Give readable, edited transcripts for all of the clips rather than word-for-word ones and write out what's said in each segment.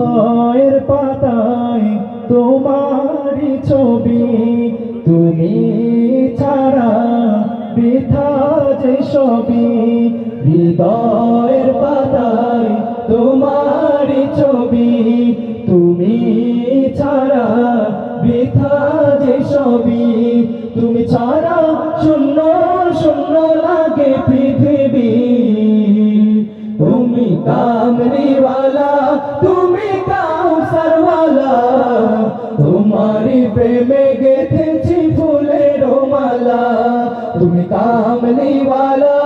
হৃদয়ের পাতায় তোমারই ছবি, তুমি ছাড়া বৃথা যে সবই। হৃদয়ের পাতায় তোমারই ছবি, তুমি ছাড়া বৃথা যে সবই। তুমি ছাড়া শূন্য শূন্য লাগে পৃথিবী। তুমি কামলিওয়ালা, তুমি কাউসারওয়ালা, তোমারি প্রেমে গেথেছি ফুলের মালা। তুমি কামলিওয়ালা,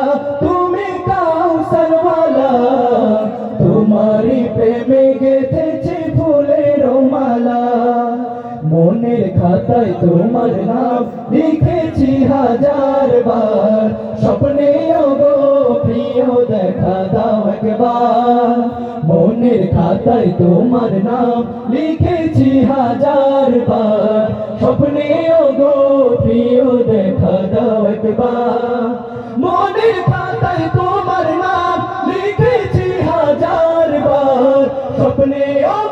তুমি কাউসারওয়ালা, তোমারি প্রেমে গেথেছি ফুলের মালা। মনের খাতায় তোমার নাম লিখেছি হাজার বার, স্বপ্নে গো প্রিয় দেখা দাও একবার। মনের খাতায় তোমার নাম লিখেছি হাজার বার, স্বপ্নে গো প্রিয় দেখা দাও একবার। মনের খাতায় তোমার নাম লিখেছি হাজার বার, স্বপ্নে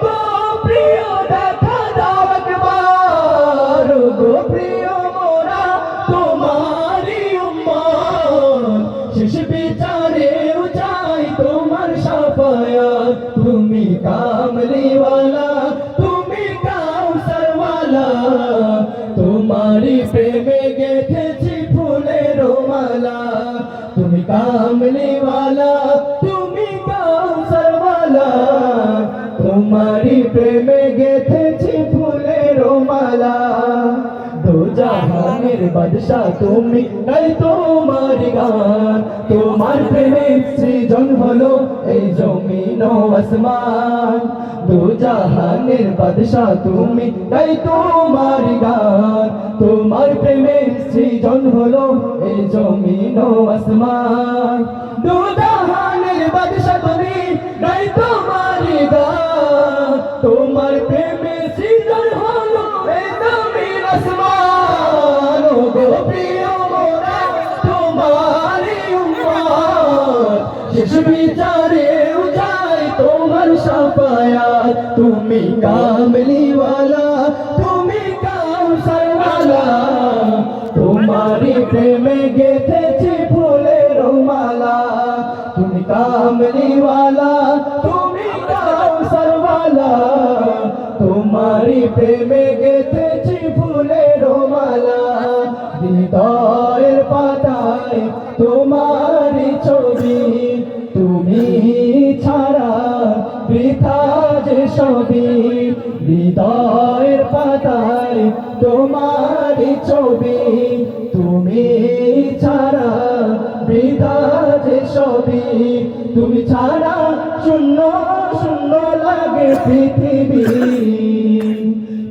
গো প্রিয় দেখা দাও একবার। গো প্রিয় মোরা তোমারি উম্মত, শেষ বিচারেও চাই তোমার শাফায়াত। তুমি কামলিওয়ালা, তুমি কাউসারওয়ালা, তোমারি প্রেমে গেথেছি ফুলের মালা। তুমি কামলিওয়ালা, তুমি কাউসারওয়ালা, তোমারি প্রেমে গেথেছি ফুলের মালা। দো জাহানের বাদশাহ তুমি, তাই তোমার গান, তোমার প্রেমে সৃজন হলো এই জমিন ও আসমান। দো জাহানের বাদশাহ তুমি, তাই তোমার গান, তোমার প্রেমে সৃজন হলো এই জমিন ও আসমান। দো জাহানের বাদশাহ তুমি, তাই তোমার গান, তোমার প্রেমে সৃজন হলো এই জমিন আসমান। গো প্রিয় মোরা তোমারি উম্মত, শেষ বিচারেও চাই তোমার শাফায়াত। তুমি কামলিওয়ালা, তুমি কাউসারওয়ালা, তোমারি প্রেমে গেথেছি ফুলের মালা। তুমি কামলিওয়ালা, তুমি কাউসারওয়ালা, তোমারি প্রেমে গেথেছি ফুলের মালা। হৃদয়ের পাতায় তোমারি ছবি, তুমি ছাড়া বৃথা যে সবই। হৃদয়ের পাতায় তোমারি ছবি, তুমি ছাড়া বৃথা যে সবই। তুমি ছাড়া শূন্য শূন্য লাগে পৃথিবী।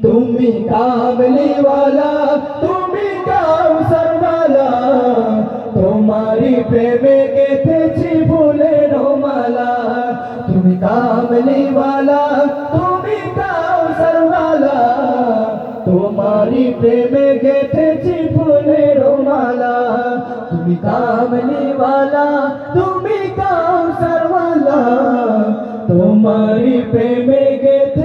তুমি কামলিওয়ালা, তুমি কাউসারওয়ালা, তোমারি প্রেমে গেথেছি ফুলের মালা। তুমি কামলিওয়ালা, তুমি কাউসারওয়ালা, তোমারি প্রেমে গেথেছি ফুলের মালা। তুমি কামলিওয়ালা, তুমি কাউসারওয়ালা, তোমারি প্রেমে গেথেছি